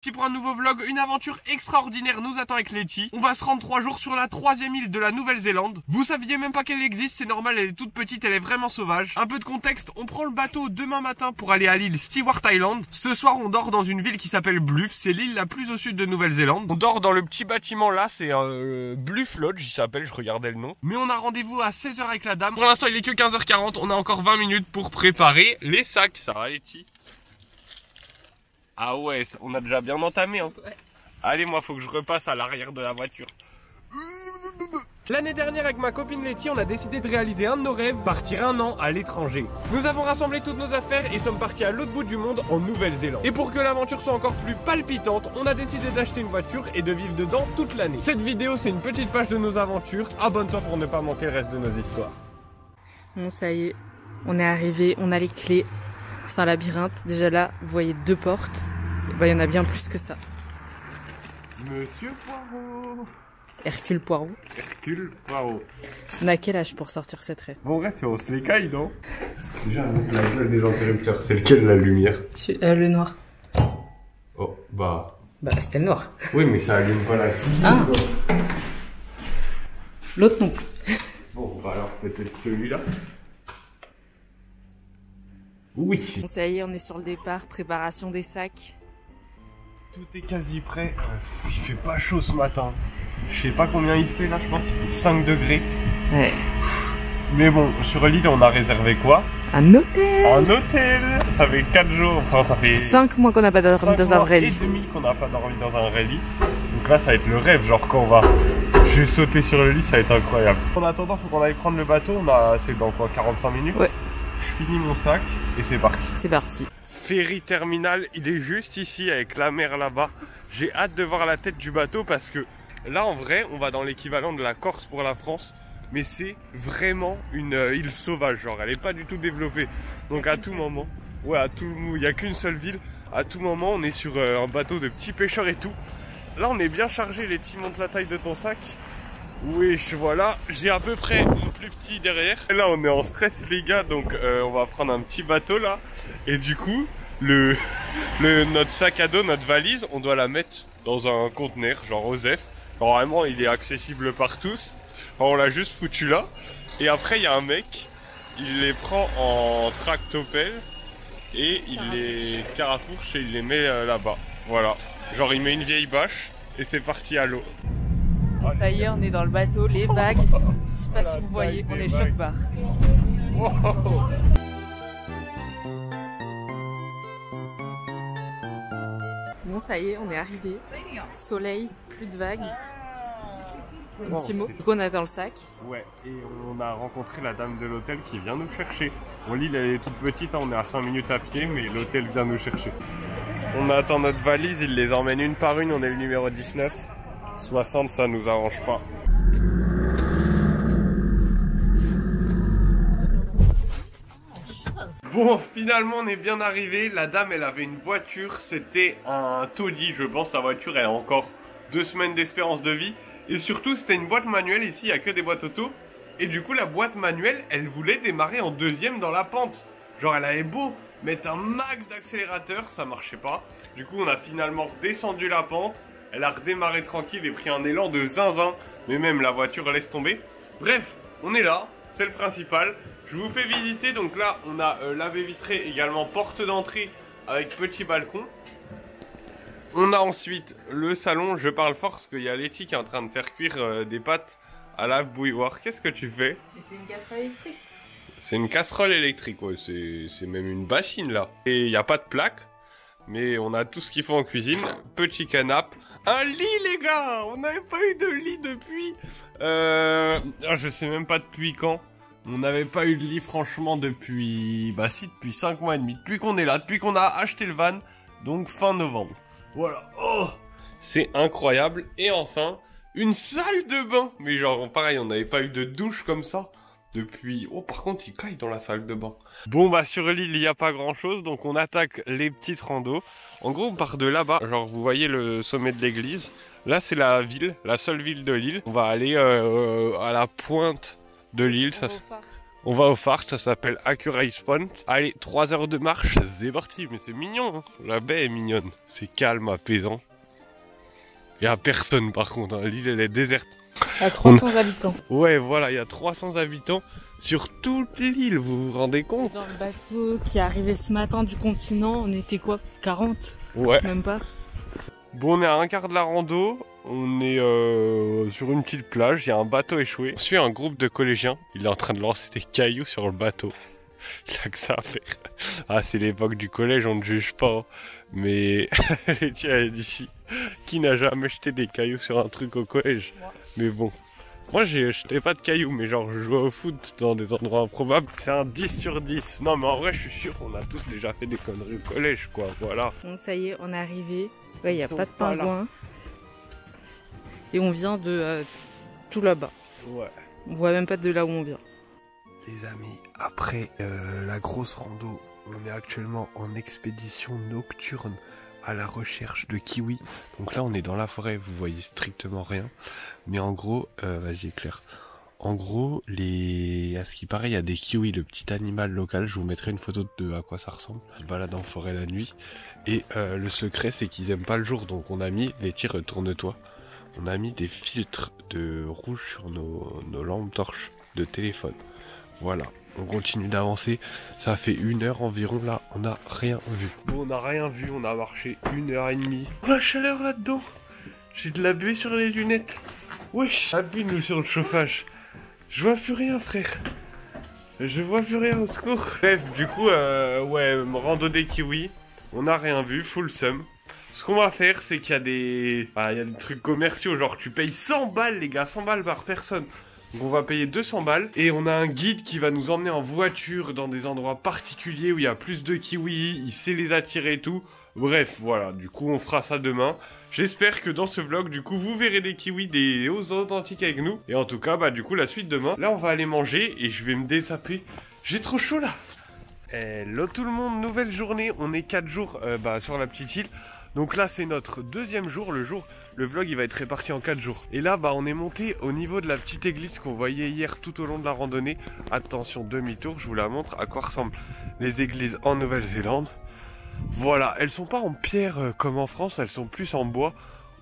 Si pour un nouveau vlog, une aventure extraordinaire nous attend avec Letty. On va se rendre 3 jours sur la 3e île de la Nouvelle-Zélande. Vous saviez même pas qu'elle existe, c'est normal, elle est toute petite, elle est vraiment sauvage. Un peu de contexte, on prend le bateau demain matin pour aller à l'île Stewart Island. Ce soir, on dort dans une ville qui s'appelle Bluff, c'est l'île la plus au sud de Nouvelle-Zélande. On dort dans le petit bâtiment là, c'est un Bluff Lodge, il s'appelle, je regardais le nom. Mais on a rendez-vous à 16h avec la dame. Pour l'instant, il est que 15h40, on a encore 20 minutes pour préparer les sacs. Ça va Letty? Ah ouais, on a déjà bien entamé hein. Ouais. Allez, moi faut que je repasse à l'arrière de la voiture. L'année dernière avec ma copine Letty, on a décidé de réaliser un de nos rêves, partir 1 an à l'étranger. Nous avons rassemblé toutes nos affaires et sommes partis à l'autre bout du monde en Nouvelle-Zélande. Et pour que l'aventure soit encore plus palpitante, on a décidé d'acheter une voiture et de vivre dedans toute l'année. Cette vidéo c'est une petite page de nos aventures, abonne-toi pour ne pas manquer le reste de nos histoires. Bon ça y est, on est arrivé, on a les clés. C'est un labyrinthe, déjà là vous voyez 2 portes, il y en a bien plus que ça. Monsieur Poirot. Hercule Poirot. Hercule Poirot. On a quel âge pour sortir cette rêve? Bon bref, on se les caille non? Déjà la gueule des interrupteurs, c'est lequel la lumière? Le noir. Oh bah... Bah c'était le noir. Oui mais ça allume pas la cuisine. Ah. L'autre non plus. Bon bah alors peut-être celui-là. Oui. Bon, ça y est, on est sur le départ, préparation des sacs. Tout est quasi prêt. Il fait pas chaud ce matin. Je sais pas combien il fait là, je pense qu'il fait 5 degrés. Ouais. Mais bon, sur l'île on a réservé quoi? Un hôtel. Un hôtel. Ça fait 4 jours, enfin ça fait 5 mois qu'on n'a pas dormi dans un vrai lit. 5 mois et demi qu'on n'a pas dormi dans un vrai lit. Donc là ça va être le rêve, genre quand on va... Je vais sauter sur le lit, ça va être incroyable. En attendant, faut qu'on aille prendre le bateau, c'est dans quoi, 45 minutes? Ouais. Je finis mon sac et c'est parti. C'est parti. Ferry terminal, il est juste ici avec la mer là-bas. J'ai hâte de voir la tête du bateau parce que là en vrai on va dans l'équivalent de la Corse pour la France. Mais c'est vraiment une île sauvage, genre elle est pas du tout développée. Donc à tout moment, ouais il n'y a qu'une seule ville. À tout moment on est sur un bateau de petits pêcheurs et tout. Là on est bien chargé, Letty, montre la taille de ton sac. Oui, voilà, j'ai à peu près un plus petit derrière. Et là on est en stress les gars, donc on va prendre un petit bateau là. Et du coup, notre sac à dos, notre valise, on doit la mettre dans un conteneur, genre OSEF. Normalement il est accessible par tous. Alors, on l'a juste foutu là. Et après il y a un mec, il les prend en tractopelle et il les carafourche et il les met là-bas. Voilà, genre il met une vieille bâche et c'est parti à l'eau. Ça y est, on est dans le bateau, les vagues. Je sais pas si vous voyez, on est choc-bar. Wow. Bon, ça y est, on est arrivé. Soleil, plus de vagues. Un petit mot. Du coup, on attend le sac. Ouais, et on a rencontré la dame de l'hôtel qui vient nous chercher. Bon, l'île elle est toute petite, hein, on est à 5 minutes à pied, mais l'hôtel vient nous chercher. On attend notre valise, il les emmène une par une, on est le numéro 19. 60 ça nous arrange pas. Bon finalement on est bien arrivé. La dame elle avait une voiture, c'était un taudis je pense. La voiture elle a encore 2 semaines d'espérance de vie. Et surtout c'était une boîte manuelle, ici il n'y a que des boîtes auto. Et du coup la boîte manuelle elle voulait démarrer en 2e dans la pente. Genre elle avait beau mettre un max d'accélérateur, ça marchait pas. Du coup on a finalement redescendu la pente. Elle a redémarré tranquille et pris un élan de zinzin. Mais même la voiture laisse tomber. Bref, on est là, c'est le principal. Je vous fais visiter, donc là on a la baie vitrée, également porte d'entrée avec petit balcon. On a ensuite le salon, je parle fort parce qu'il y a Letty qui est en train de faire cuire des pâtes à la bouilloire. Qu'est-ce que tu fais? C'est une casserole électrique. C'est une casserole électrique, ouais, c'est même une bassine là. Et il n'y a pas de plaque. Mais on a tout ce qu'il faut en cuisine. Petit canapé. Un lit les gars. On n'avait pas eu de lit depuis... je sais même pas depuis quand. On n'avait pas eu de lit franchement depuis... Bah si, depuis 5 mois et demi. Depuis qu'on est là. Depuis qu'on a acheté le van. Donc fin novembre. Voilà. Oh, c'est incroyable. Et enfin, une salle de bain. Mais genre pareil, on n'avait pas eu de douche comme ça. Depuis... Oh par contre il caille dans la salle de bain. Bon bah sur l'île il n'y a pas grand chose. Donc on attaque les petites randos. En gros on part de là-bas. Genre vous voyez le sommet de l'église. Là c'est la ville, la seule ville de l'île. On va aller à la pointe de l'île. On va au phare, ça s'appelle Accurize Point. Allez, 3 heures de marche, c'est parti. Mais c'est mignon, hein. La baie est mignonne. C'est calme, apaisant. Il n'y a personne par contre, hein. L'île elle est déserte. Il y a 300 habitants. Ouais, voilà, il y a 300 habitants sur toute l'île, vous vous rendez compte? Dans le bateau qui est arrivé ce matin du continent, on était quoi? 40? Ouais. Même pas. Bon, on est à un quart de la rando. On est sur une petite plage, il y a un bateau échoué. On suit un groupe de collégiens. Il est en train de lancer des cailloux sur le bateau. Il a que ça à faire. Ah, c'est l'époque du collège, on ne juge pas. Hein. Mais les tiens d'ici, qui n'a jamais jeté des cailloux sur un truc au collège? Mais bon. Moi, j'ai jeté pas de cailloux, mais genre, je jouais au foot dans des endroits improbables. C'est un 10 sur 10. Non, mais en vrai, je suis sûr qu'on a tous déjà fait des conneries au collège, quoi. Voilà. Bon, ça y est, on est arrivé. Ouais, il n'y a pas de pingouins. Et on vient de tout là-bas. Ouais. On voit même pas de là où on vient. Les amis, après la grosse rando, on est actuellement en expédition nocturne à la recherche de kiwis. Donc là, on est dans la forêt, vous voyez strictement rien. Mais en gros, vas-y éclaire. En gros, à ce qui paraît, il y a des kiwis, le petit animal local. Je vous mettrai une photo de à quoi ça ressemble. Ils se baladent en forêt la nuit. Et le secret, c'est qu'ils aiment pas le jour. Donc on a mis, Letty, retourne-toi. On a mis des filtres de rouge sur nos lampes torches de téléphone. Voilà, on continue d'avancer. Ça fait 1 heure environ là, on n'a rien vu. Bon, on n'a rien vu, on a marché 1h30. Oh la chaleur là-dedans. J'ai de la buée sur les lunettes. Wesh, appuie-nous sur le chauffage. Je vois plus rien, frère. Je vois plus rien, au secours. Bref, du coup, ouais, rando des kiwis. On n'a rien vu, full seum. Ce qu'on va faire, c'est qu'il y a des trucs commerciaux, genre tu payes 100 balles les gars, 100 balles par personne. Donc on va payer 200 balles et on a un guide qui va nous emmener en voiture dans des endroits particuliers où il y a plus de kiwis, il sait les attirer et tout. Bref, voilà, du coup on fera ça demain. J'espère que dans ce vlog, du coup, vous verrez des kiwis, des hauts authentiques avec nous. Et en tout cas, bah du coup, la suite demain. Là, on va aller manger et je vais me dessaper. J'ai trop chaud là. Hello tout le monde, nouvelle journée. On est 4 jours sur la petite île. Donc là c'est notre 2e jour, le vlog il va être réparti en 4 jours. Et là on est monté au niveau de la petite église qu'on voyait hier tout au long de la randonnée. Attention, demi-tour, je vous la montre à quoi ressemblent les églises en Nouvelle-Zélande. Voilà, elles sont pas en pierre comme en France, elles sont plus en bois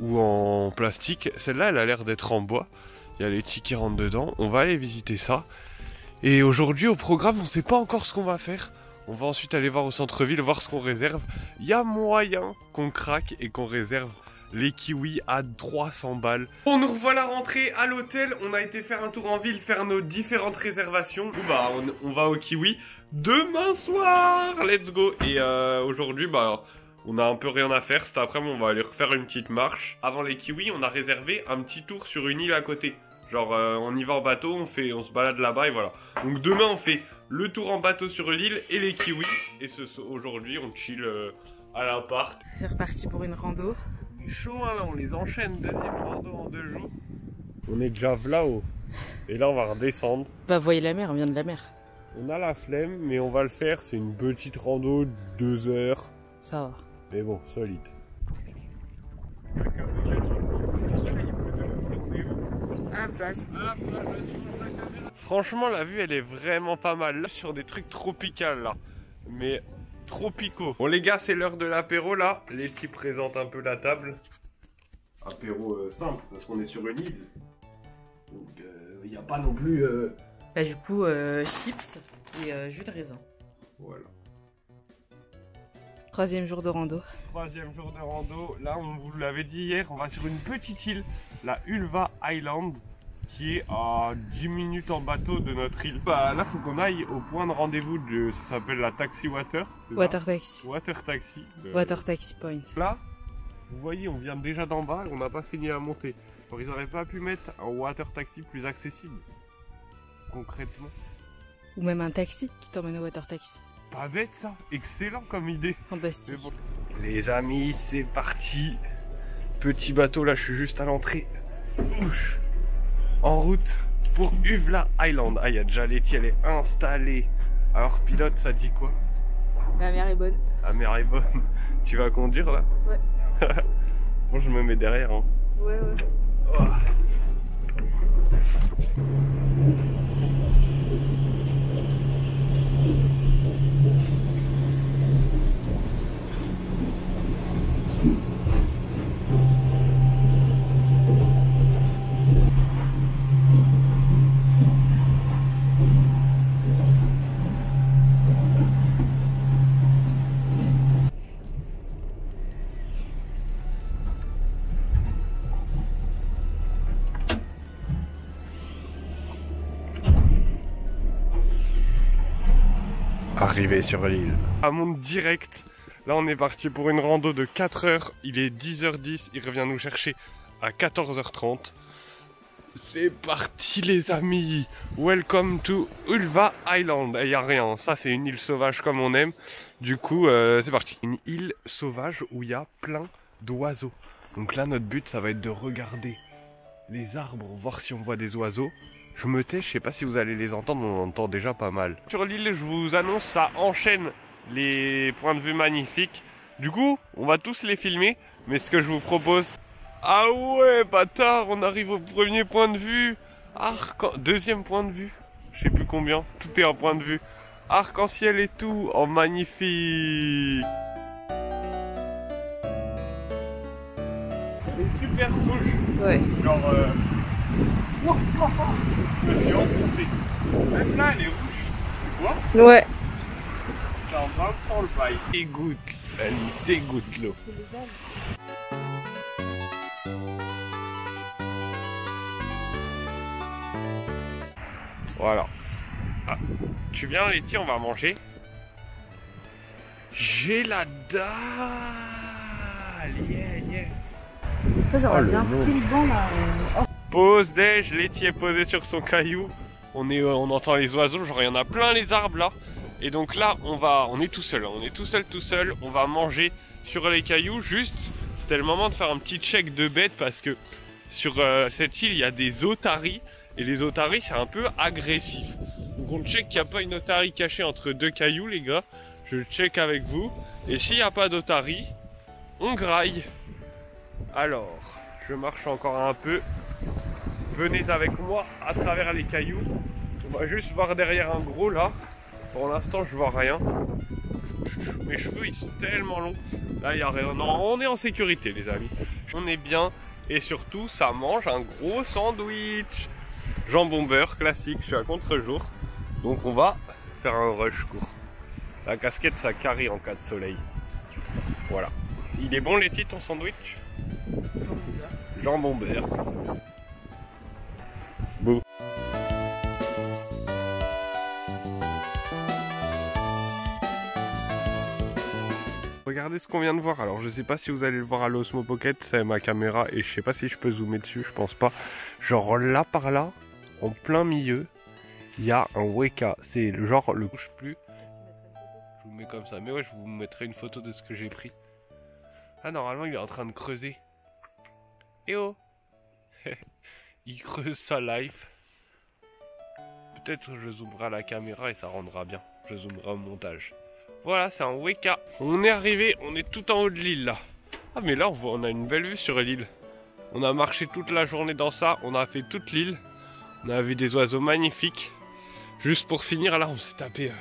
ou en plastique. Celle-là elle a l'air d'être en bois, il y a les petits qui rentrent dedans, on va aller visiter ça. Et aujourd'hui au programme on sait pas encore ce qu'on va faire. On va ensuite aller voir au centre-ville, voir ce qu'on réserve. Il y a moyen qu'on craque et qu'on réserve les kiwis à 300 balles. On nous revoilà rentrés à l'hôtel. On a été faire un tour en ville, faire nos différentes réservations. On va au kiwi demain soir. Let's go. Et aujourd'hui, on a un peu rien à faire. Cet après-midi, on va aller refaire une petite marche. Avant les kiwis, on a réservé un petit tour sur une île à côté. Genre, on y va en bateau, on se balade là-bas et voilà. Donc demain, on fait le tour en bateau sur l'île et les kiwis. Et aujourd'hui, on chill à l'appart. C'est reparti pour une rando. C'est chaud, hein, là, on les enchaîne. 2e rando en 2 jours. On est déjà là-haut. Et là, on va redescendre. Bah, voyez la mer, on vient de la mer. On a la flemme, mais on va le faire. C'est une petite rando, 2 heures. Ça va. Mais bon, solide. Franchement, la vue elle est vraiment pas mal. Là, sur des trucs tropicaux là, mais tropicaux. Bon les gars, c'est l'heure de l'apéro là. Les petits présentent un peu la table. Apéro simple parce qu'on est sur une île. Donc il n'y a pas non plus. Bah du coup chips et jus de raisin. Voilà. 3e jour de rando. 3e jour de rando. Là, on vous l'avait dit hier, on va sur une petite île, la Ulva Island, qui est à 10 minutes en bateau de notre île. Bah là, faut qu'on aille au point de rendez-vous de, ça s'appelle la Taxi Water. Water Taxi. Water Taxi. Water Taxi Point. Là, vous voyez, on vient déjà d'en bas et on n'a pas fini à monter. Alors, ils n'auraient pas pu mettre un Water Taxi plus accessible, concrètement. Ou même un taxi qui t'emmène au Water Taxi. Pas bête ça, excellent comme idée. Fantastique. Bon. Les amis, c'est parti. Petit bateau, là je suis juste à l'entrée. En route pour Uvla Island. Ah, il y a déjà Letty, elle est installée. Alors pilote, ça dit quoi? La mer est bonne. La mer est bonne. Tu vas conduire là? Ouais. Bon, je me mets derrière. Hein. Ouais. Oh. arrivé sur l'île. À monte direct. Là, on est parti pour une rando de 4 heures. Il est 10h10. Il revient nous chercher à 14h30. C'est parti, les amis. Welcome to Ulva Island. Il n'y a rien. Ça, c'est une île sauvage comme on aime. Du coup, c'est parti. Une île sauvage où il y a plein d'oiseaux. Donc là, notre but, ça va être de regarder les arbres, voir si on voit des oiseaux. Je me tais, je sais pas si vous allez les entendre, on entend déjà pas mal. Sur l'île, je vous annonce, ça enchaîne les points de vue magnifiques. Du coup, on va tous les filmer, mais ce que je vous propose... Ah ouais, bâtard, on arrive au premier point de vue. Deuxième point de vue, je sais plus combien, tout est en point de vue. Arc-en-ciel et tout, en magnifique. Une super rouge. Ouais. Genre, je me suis enfoncé. Même là, elle est rouge. Tu vois? Ouais. C'est un brin de sang le paille. Dégoûte, elle me dégoûte l'eau. Voilà. Ah, tu viens, Letty, on va manger. J'ai la dalle. Yeah, yeah. J'aurais bien pris le banc là. Pause déj, Letty est posée sur son caillou. On entend les oiseaux, genre il y en a plein les arbres là. Et donc là, on est tout seul, tout seul. On va manger sur les cailloux. Juste, c'était le moment de faire un petit check de bête parce que sur cette île, il y a des otaries. Et les otaries, c'est un peu agressif. Donc on check qu'il n'y a pas une otarie cachée entre deux cailloux, les gars. Je check avec vous. Et s'il n'y a pas d'otarie, on graille. Alors, je marche encore un peu. Venez avec moi à travers les cailloux. On va juste voir derrière un gros là. Pour l'instant, je vois rien. Mes cheveux, ils sont tellement longs. Là, il n'y a rien. Non, on est en sécurité, les amis. On est bien. Et surtout, ça mange un gros sandwich. Jambon beurre classique, je suis à contre-jour. Donc on va faire un rush court. La casquette, ça carry en cas de soleil. Voilà. Il est bon, Letty, ton sandwich? Jambon beurre. Bon. Regardez ce qu'on vient de voir. Alors je sais pas si vous allez le voir à l'Osmo Pocket, c'est ma caméra et je sais pas si je peux zoomer dessus, je pense pas. Genre là par là, en plein milieu, il y a un weka. C'est le genre le bouge plus. Je vous mets comme ça. Mais ouais, je vous mettrai une photo de ce que j'ai pris. Ah, normalement, il est en train de creuser. Eh oh. Il creuse sa life. Peut-être que je zoomerai à la caméra et ça rendra bien. Je zoomerai au montage. Voilà, c'est un weka. On est arrivé, on est tout en haut de l'île là. Ah, mais là, on a une belle vue sur l'île. On a marché toute la journée dans ça. On a fait toute l'île. On a vu des oiseaux magnifiques. Juste pour finir, là, on s'est tapé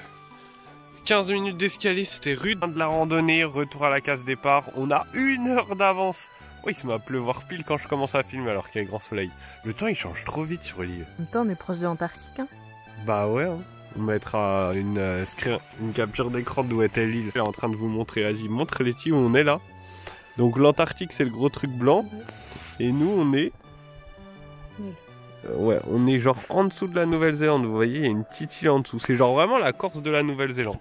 15 minutes d'escalier. C'était rude. De la randonnée, retour à la case départ. On a 1 heure d'avance. Oui, il se met à pleuvoir pile quand je commence à filmer alors qu'il y a grand soleil. Le temps, il change trop vite sur l'île. En même temps, on est proche de l'Antarctique. Hein. Bah ouais, hein. On mettra une capture d'écran d'où était l'île. Elle est en train de vous montrer. Vas-y, montre Letty où on est là. Donc l'Antarctique, c'est le gros truc blanc. Et nous, on est... Ouais, on est genre en dessous de la Nouvelle-Zélande. Vous voyez, il y a une petite île en dessous. C'est genre vraiment la Corse de la Nouvelle-Zélande.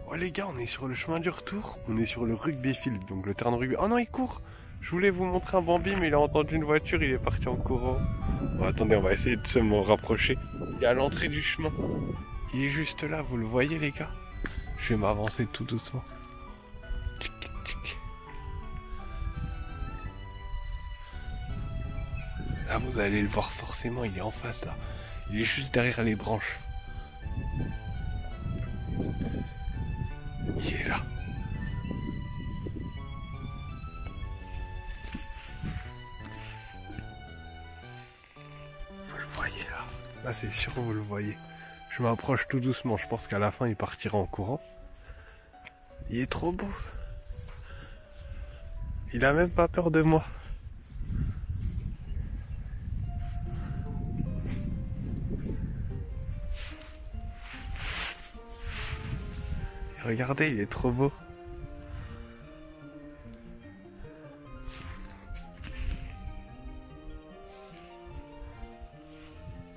Oh les gars, on est sur le chemin du retour. On est sur le rugby field, donc le terrain de rugby. Oh non, il court. Je voulais vous montrer un Bambi, mais il a entendu une voiture, il est parti en courant. Bon, attendez, on va essayer de se m'en rapprocher. Il y a l'entrée du chemin. Il est juste là, vous le voyez les gars? Je vais m'avancer tout doucement. Tchic, tchic. Là, vous allez le voir forcément, il est en face là. Il est juste derrière les branches. Il est là. Vous le voyez là. Là, c'est sûr, vous le voyez. Je m'approche tout doucement. Je pense qu'à la fin, il partira en courant. Il est trop beau. Il a même pas peur de moi. Et regardez, il est trop beau.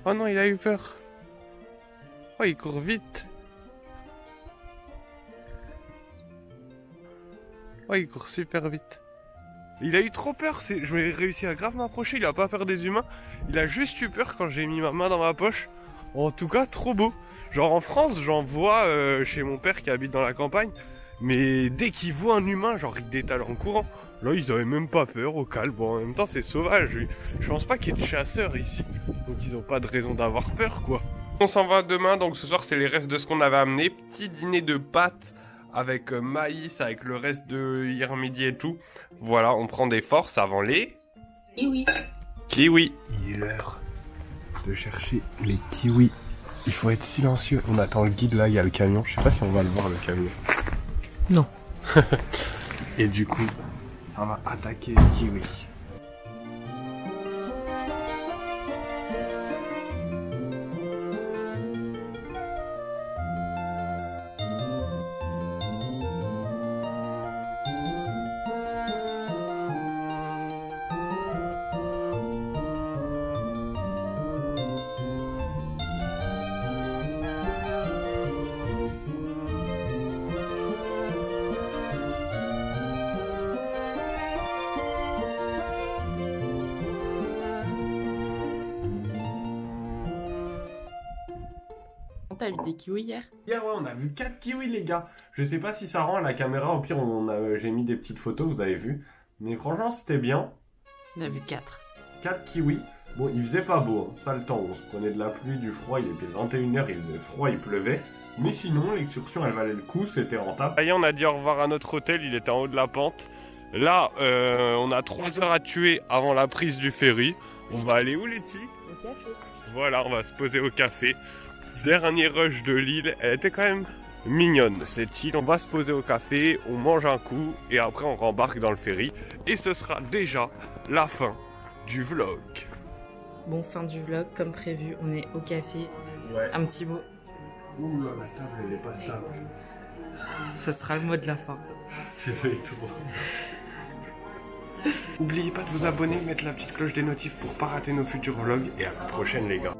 Oh non, il a eu peur. Oh, il court vite. Oh, il court super vite. Il a eu trop peur, je vais réussir à grave m'approcher, il a pas peur des humains. Il a juste eu peur quand j'ai mis ma main dans ma poche. En tout cas, trop beau. Genre en France, j'en vois chez mon père qui habite dans la campagne. Mais dès qu'il voit un humain, genre il détale en courant. Là, ils avaient même pas peur, au calme. Bon, en même temps, c'est sauvage. Je pense pas qu'il y ait de chasseurs ici. Donc ils ont pas de raison d'avoir peur, quoi. On s'en va demain, donc ce soir, c'est les restes de ce qu'on avait amené. Petit dîner de pâtes avec maïs, avec le reste de hier midi et tout. Voilà, on prend des forces avant les... Kiwi. Kiwi. Il est l'heure de chercher les kiwis. Il faut être silencieux. On attend le guide, là, il y a le camion. Je sais pas si on va le voir, le camion. Non. Et du coup, ça va attaquer les kiwis. T'as vu des kiwis hier? Hier, ouais, on a vu 4 kiwis, les gars. Je sais pas si ça rend à la caméra. Au pire, j'ai mis des petites photos, vous avez vu. Mais franchement, c'était bien. On a vu 4. 4 kiwis. Bon, il faisait pas beau, hein. Ça le temps. On se prenait de la pluie, du froid. Il était 21h, il faisait froid, il pleuvait. Mais sinon, l'excursion, elle valait le coup. C'était rentable. Ça y est, on a dit au revoir à notre hôtel. Il était en haut de la pente. Là, on a 3 heures à tuer avant la prise du ferry. On va aller où, Letty? Au café. Voilà, on va se poser au café. Dernier rush de l'île, elle était quand même mignonne cette île. On va se poser au café, on mange un coup et après on rembarque dans le ferry. Et ce sera déjà la fin du vlog. Bon, fin du vlog, comme prévu, on est au café. Ouais. Un petit mot. Ouh là, la table elle est pas stable. Ce sera le mot de la fin. J'ai fait trop. N'oubliez pas de vous abonner, mettre la petite cloche des notifs pour pas rater nos futurs vlogs et à la prochaine les gars.